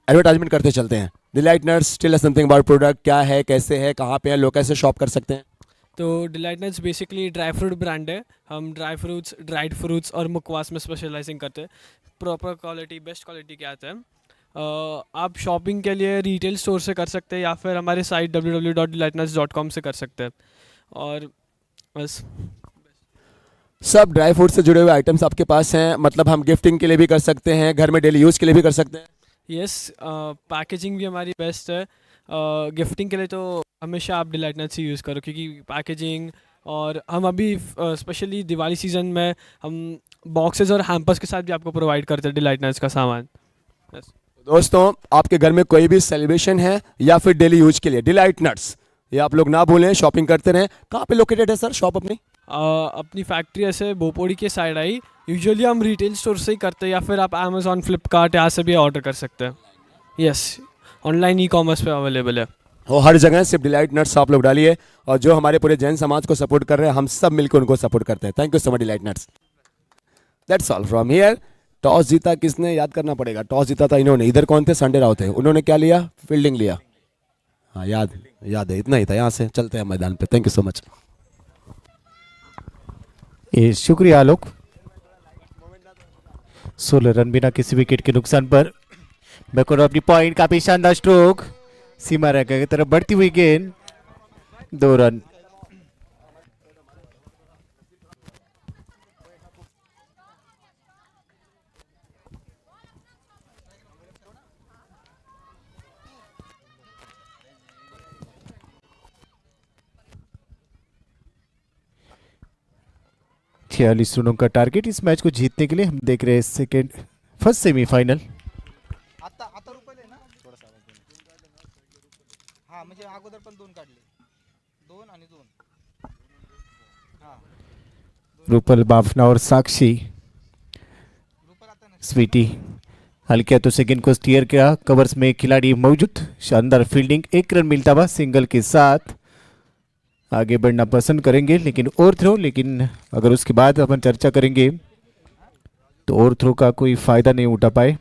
एडवर्टाइजमेंट करते चलते हैं। Delight nuts, tell us something about product, क्या है, कैसे है, कहाँ पे है, लोग कैसे शॉप कर सकते हैं? तो delight nuts basically dry fruit brand है। हम ड्राइड फ्रूट्स और मुकवास में स्पेशलाइजिंग करते हैं। प्रॉपर क्वालिटी, बेस्ट क्वालिटी के आते हैं। आप शॉपिंग के लिए रिटेल स्टोर से कर सकते हैं या फिर हमारे साइट www.delightnuts.com से कर सकते हैं। और बस सब ड्राई फ्रूट से जुड़े हुए आइटम्स आपके पास हैं, मतलब हम गिफ्टिंग के लिए भी कर सकते हैं, घर में डेली यूज़ के लिए भी कर सकते हैं। यस, पैकेजिंग भी हमारी बेस्ट है। गिफ्टिंग के लिए तो हमेशा आप डिलाइट नट्स ही यूज़ करो, क्योंकि पैकेजिंग, और हम अभी स्पेशली दिवाली सीजन में हम बॉक्सेस और हैम्पर्स के साथ भी आपको प्रोवाइड करते हैं डिलाइट नट्स का सामान। yes. दोस्तों आपके घर में कोई भी सेलिब्रेशन है या फिर डेली यूज के लिए, डिलाइट नट्स, ये आप लोग ना भूलें, शॉपिंग करते रहें। कहाँ पे लोकेटेड है सर शॉप अपनी? अपनी फैक्ट्री ऐसे बोपोड़ी के साइड आई। यूजुअली हम रिटेल स्टोर से ही करते हैं या फिर आप अमेजोन, फ्लिपकार्ट यहाँ से भी ऑर्डर कर सकते हैं। यस, ऑनलाइन ई कॉमर्स पे अवेलेबल है। वो हर जगह सिर्फ डिलाइट नट्स आप लोग डालिए, और जो हमारे पूरे जैन समाज को सपोर्ट कर रहे हैं, हम सब मिलकर उनको सपोर्ट करते हैं। Thank you so much delight nuts. That's all from here. Toss जीता किसने, याद करना पड़ेगा। टॉस जीता था इन्होंने। इधर कौन थे? संडे राव थे। उन्होंने क्या लिया? फील्डिंग लिया। हाँ याद है, इतना ही था। यहाँ से चलते हैं मैदान पे। Thank you so much. ये शुक्रिया आलोक। 16 रन बिना किसी विकेट के नुकसान पर बैकवर्ड अपनी पॉइंट, काफी शानदार स्ट्रोक, सीमा रेखा की तरफ बढ़ती हुई गेंद, 2 रन। छियालीस रनों का टारगेट इस मैच को जीतने के लिए। हम देख रहे हैं फर्स्ट सेमीफाइनल। रूपल, बाफना और साक्षी, स्वीटी हल्के हाथों से गेंद को स्टीयर किया, कवर्स में खिलाड़ी मौजूद, शानदार फील्डिंग, 1 रन मिलता हुआ सिंगल के साथ आगे बढ़ना पसंद करेंगे, लेकिन और थ्रो, लेकिन अगर उसके बाद अपन चर्चा करेंगे तो और थ्रो का कोई फायदा नहीं उठा पाए।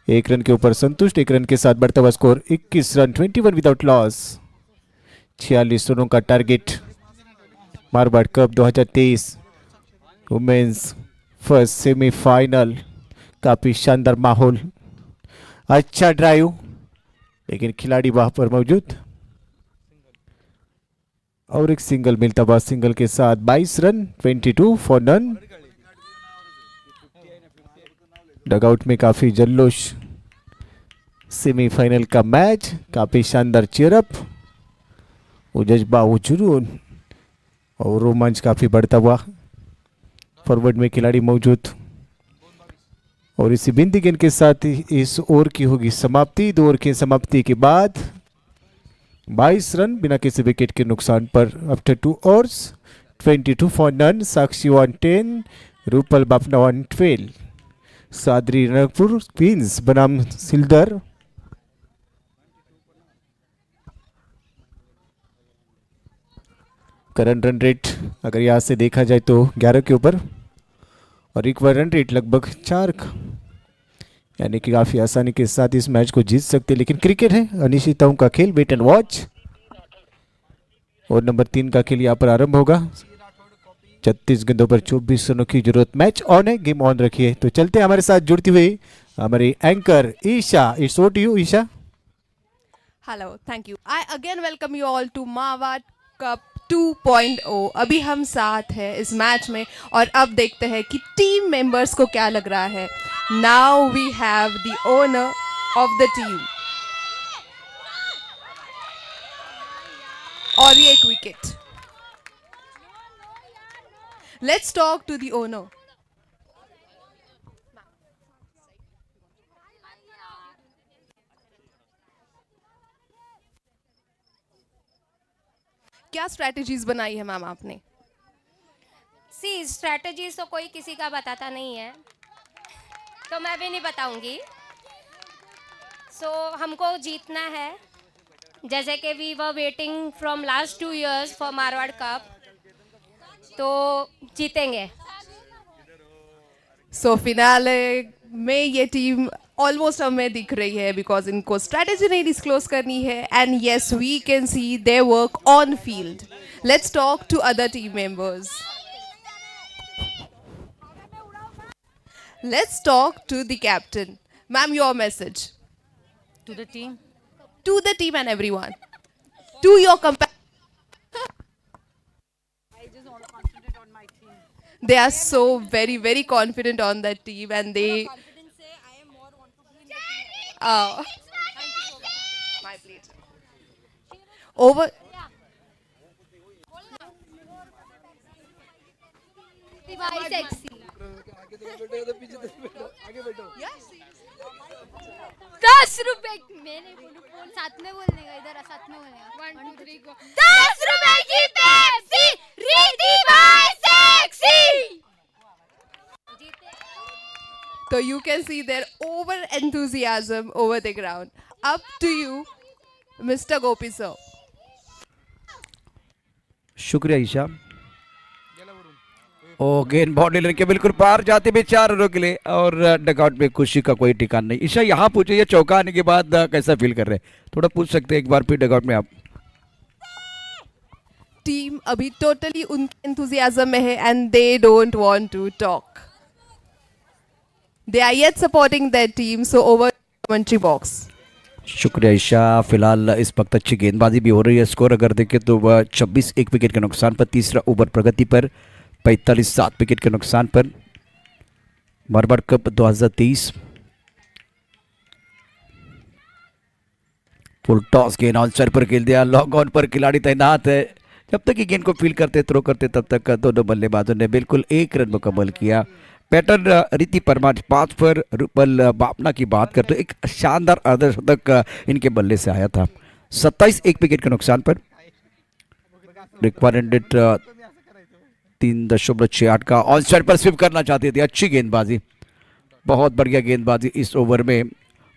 1 रन के ऊपर संतुष्ट, 1 रन के साथ बढ़ता हुआ स्कोर 21 रन, 21 विदाउट लॉस, 46 रनों का target. Marwar cup 2023 women's first semifinal, काफी शानदार माहौल, अच्छा ड्राइव, लेकिन खिलाड़ी वहां पर मौजूद और एक सिंगल मिलता हुआ, सिंगल के साथ 22 रन, 22 फॉर नन। डगआउट में काफी जल्लोश, सेमीफाइनल का मैच, काफी शानदार चीयरअप, वो जज्बा, वो जुनून और रोमांच काफी बढ़ता हुआ। फॉरवर्ड में खिलाड़ी मौजूद और इसी बिंदी गेंद के साथ इस ओवर की होगी समाप्ति। 2 ओवर की समाप्ति के बाद 22 रन बिना किसी विकेट के नुकसान पर after 2 overs, 22 for none. Sakshi 110, Rupal Bapna 112, Sadri Ranakpur queens बनाम सिलदर। करंट रन रेट अगर यहाँ से देखा जाए तो 11 के ऊपर और एक रन रेट लगभग 4 का, यानी कि काफी आसानी के साथ इस मैच को जीत सकते, लेकिन क्रिकेट है, अनिश्चितताओं का खेल, वेट एंड वॉच। और नंबर 3 का खेल यहाँ पर आरंभ होगा। 36 गेंदों पर 24 रनों की जरूरत। मैच ऑन है, गेम ऑन रखिए। तो चलते हैं हमारे साथ जुड़ती हुई हमारी anchor Isha. It's over to you Isha. Hello, thank you. I again welcome you all to Marwar cup 2.0। अभी हम साथ हैं इस मैच में और अब देखते हैं कि टीम मेंबर्स को क्या लग रहा है। Now we have the owner of the team और ये एक विकेट। Let's talk to the owner. क्या स्ट्रैटेजीज बनाई है मैम आपने? सी स्ट्रैटेजीज तो कोई किसी का बताता नहीं है, तो मैं भी नहीं बताऊंगी। सो हमको जीतना है, जैसे कि we were waiting from last 2 years for Marwar cup, तो जीतेंगे। सो फिनाले में ये टीम ऑलमोस्ट हमें दिख रही है बिकॉज इनको स्ट्रैटेजी नहीं डिस्क्लोज करनी है। And yes, we can see their work on field. Let's talk to other team members. Let's talk to the captain. Ma'am, your message To the team. to the team and everyone, to your I just want to concentrate on my team. they are so very confident on that team and they Confidence say I am more want to be in the team. my pleasure. Over. Bye sexy. 10 रुपए मैंने बोलूं, साथ में बोलने का, इधर साथ में बोलने का। 1 2 3 गो। 10 रुपए की Pepsi, Riti by sexy. So you can see their over enthusiasm over the ground. Up to you, Mr. Gopi sir. शुक्रिया ईशा। ओ गेंद बॉडी लेके बिल्कुल पार जाते हुए 4 रनों के लिए और डगआउट में खुशी का कोई ठिकाना नहीं। ईशा यहाँ पूछे, ये चौका आने के बाद कैसा फील कर रहे हैं, थोड़ा पूछ सकते हैं एक बार फिर डगआउट में आप। टीम अभी टोटली उनके enthusiasm में है and they don't want to talk. They are yet supporting their team, so over commentary box. शुक्रिया ईशा। फिलहाल इस वक्त अच्छी गेंदबाजी भी हो रही है। स्कोर अगर देखें तो 26 1 विकेट के नुकसान पर, तीसरा ओवर प्रगति पर, 45 7 विकेट के नुकसान पर। मारवाड़ कप 2023 फुल टॉस गेंद ऑन पर खेल दिया, लॉन्ग ऑन पर खिलाड़ी तैनात है। जब तक ये गेंद को फील करते थ्रो करते तब तक दोनों बल्लेबाजों ने बिल्कुल 1 रन मुकम्मल किया। पैटर्न रीति परमार 5 पर, रूपल बापना की बात करते एक शानदार अर्धशतक इनके बल्ले से आया था। 27 1 विकेट के नुकसान पर, रिक्वायर्ड 3.68 का ऑन साइड पर स्विप करना चाहते थे। अच्छी गेंदबाजी बहुत बढ़िया गेंदबाजी इस ओवर में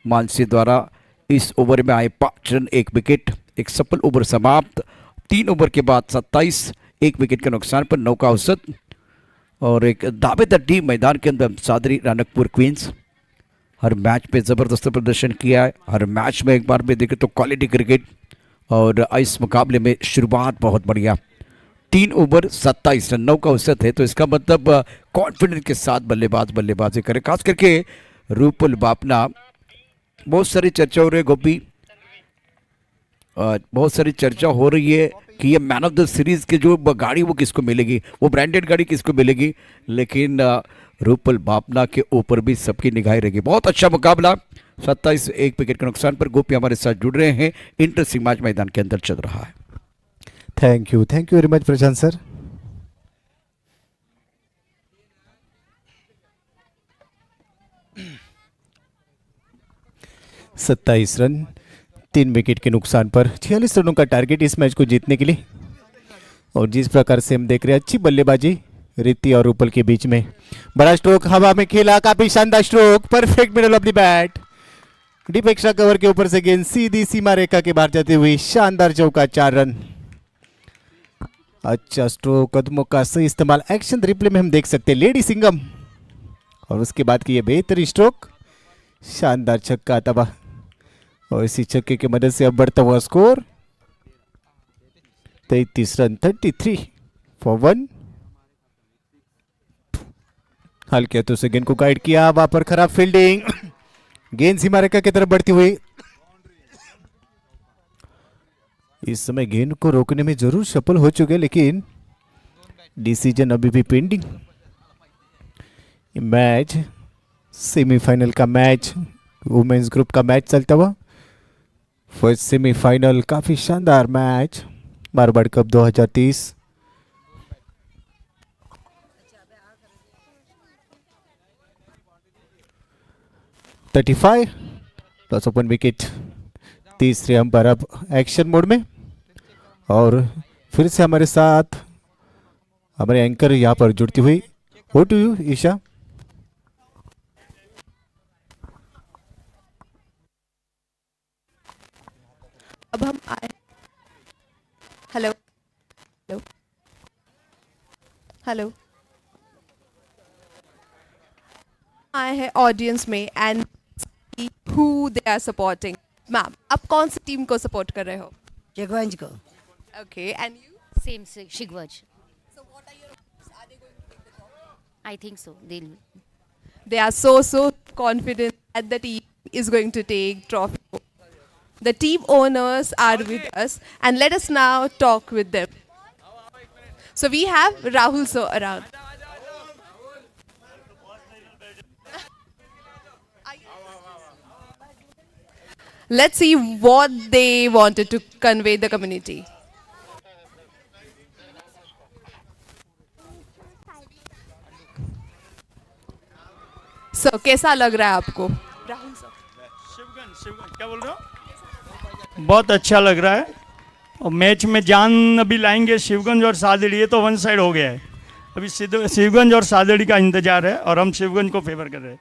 मानसी द्वारा। इस ओवर में आए 5 रन 1 विकेट, एक सफल ओवर समाप्त। 3 ओवर के बाद 27, 1 विकेट के नुकसान पर 9 का औसत और एक दावेदार टीम मैदान के अंदर सादरी रानकपुर क्वींस। हर मैच पे ज़बरदस्त प्रदर्शन किया है, हर मैच में एक बार भी देखें तो क्वालिटी क्रिकेट, और इस मुकाबले में शुरुआत बहुत बढ़िया। 3 ओवर 27 रन, 9 का औसत है, तो इसका मतलब कॉन्फिडेंस के साथ बल्लेबाजी करें। खास करके रूपल बापना, बहुत सारी चर्चा हो रही है गोपी, बहुत सारी चर्चा हो रही है कि ये मैन ऑफ द सीरीज की जो गाड़ी वो किसको मिलेगी, वो ब्रांडेड गाड़ी किसको मिलेगी, लेकिन रूपल बापना के ऊपर भी सबकी निगाहें रहेगी। बहुत अच्छा मुकाबला, 27, 1 विकेट के नुकसान पर। गोपी हमारे साथ जुड़ रहे हैं, इंटरेस्टिंग मैच मैदान के अंदर चल रहा है। Thank you very much Prashant sir. सत्ताईस रन 3 विकेट के नुकसान पर 46 रनों का टारगेट इस मैच को जीतने के लिए। और जिस प्रकार से हम देख रहे हैं अच्छी बल्लेबाजी रिति और रूपल के बीच में, बड़ा स्ट्रोक हवा में खेला, काफी शानदार stroke, perfect middle of the bat, deep extra cover के ऊपर से गेंद सीधी सीमा रेखा के बाहर जाती हुई शानदार चौका, 4 रन। अच्छा स्ट्रोक, कदमों का सही इस्तेमाल, एक्शन रिप्ले में हम देख सकते हैं लेडी सिंघम, और उसके बाद की ये बेहतरीन स्ट्रोक, शानदार छक्का तबाह, और इसी छक्के की मदद से अब बढ़ता हुआ स्कोर 33 रन 33 फॉर 1। हल्के हाथों से गेंद को गाइड किया, वहां पर खराब फील्डिंग, गेंद सीमा रेखा की तरफ बढ़ती हुई। इस समय गेंद को रोकने में जरूर सफल हो चुके, लेकिन डिसीजन अभी भी पेंडिंग। मैच सेमीफाइनल का मैच, वुमेन्स ग्रुप का मैच चलता हुआ, फर्स्ट सेमीफाइनल, काफी शानदार match Marwar cup 2030। Loss of 1 wicket. तीसरे अंपायर अब एक्शन मोड में, और फिर से हमारे साथ हमारे एंकर यहाँ पर जुड़ती हुई। हो टू यू ईशा। अब हम आए, हेलो हेलो हेलो, आए हैं ऑडियंस में and who they are supporting. Ma'am, आप कौन सी टीम को सपोर्ट कर रहे हो? शिगवंज को। Okay, and you? Same Shivganj. So what are your hopes? Are they going to take the trophy? I think so. They'll. They are so confident that the team is going to take trophy. The team owners are with us, and let us now talk with them. So we have Rahul sir around. Let's see what they wanted to convey the community. So कैसा लग रहा है आपको? Rahul sir. Shivganj क्या बोल रहे हो? बहुत अच्छा लग रहा है, और मैच में जान अभी लाएंगे शिवगंज और सादड़ी, ये तो वन साइड हो गया है। अभी शिवगंज और सादड़ी का इंतजार है, और हम शिवगंज को फेवर कर रहे हैं।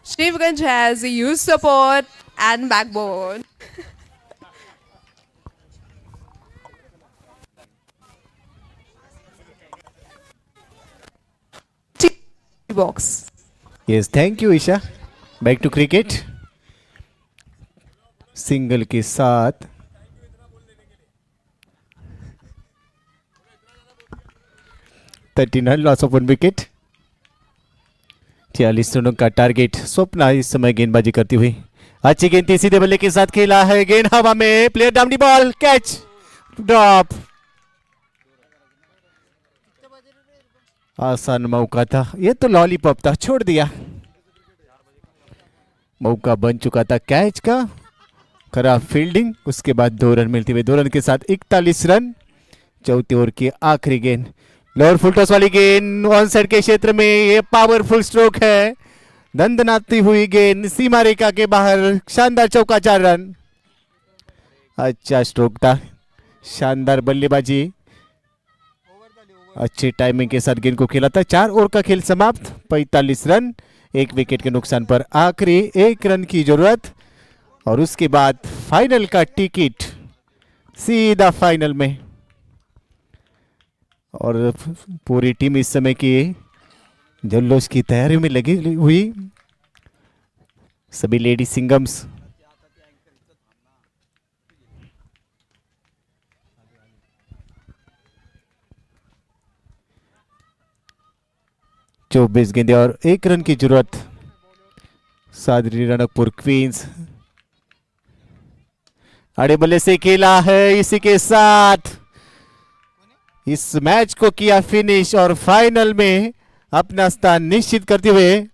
Shivganj has a huge support and backbone. Box. Yes thank you Isha. Back to cricket. Single के साथ लॉस ऑफ 1 विकेट। 46 रनों का टारगेट। स्वप्ना इस समय गेंदबाजी करती हुई, अच्छी गेंद थी, सीधे बल्ले के साथ खेला है, गेंद हवा में, player down the ball, catch, drop. आसान मौका था, ये तो लॉलीपॉप था, छोड़ दिया। मौका बन चुका था कैच का, खराब फील्डिंग, उसके बाद 2 रन मिलते हुए 2 रन के साथ 41 रन। चौथी ओवर की आखिरी गेंद, लोअर फुल टॉस वाली गेंद ऑन साइड के क्षेत्र में, ये पावरफुल स्ट्रोक है, दंदनाती हुई गेंद सीमा रेखा के बाहर, शानदार चौका, 4 रन। अच्छा स्ट्रोक था, शानदार बल्लेबाजी, अच्छी टाइमिंग के साथ गेंद को खेला था। 4 ओवर का खेल समाप्त, 45 रन। एक विकेट के नुकसान पर आखिरी 1 रन की जरूरत और उसके बाद फाइनल का टिकट, सीधा फाइनल में। और पूरी टीम इस समय की जल्लोष की तैयारी में लगी हुई, सभी लेडी सिंगम्स। चौबीस गेंदे और 1 रन की जरूरत। सादरी रणकपुर क्वींस अड़े बल्ले से खेला है, इसी के साथ इस मैच को किया फिनिश और फाइनल में अपना स्थान निश्चित करते हुए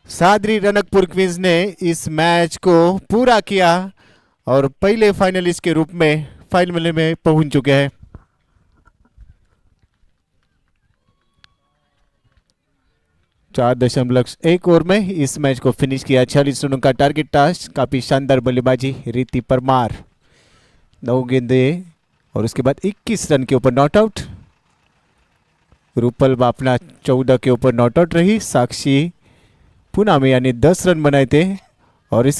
सादरी रणकपुर क्वींस ने इस मैच को पूरा किया और पहले फाइनलिस्ट के रूप में फाइनल में पहुंच चुके हैं। चार 4.1 ओवर में इस मैच को फिनिश किया। 46 रनों का टारगेट टास्क, काफी शानदार बल्लेबाजी रीति परमार। 9 गेंदे और उसके बाद 21 रन के ऊपर नॉट आउट। रूपल बापना 14 के ऊपर नॉट आउट रही। साक्षी पूना में यानी 10 रन बनाए थे और इसके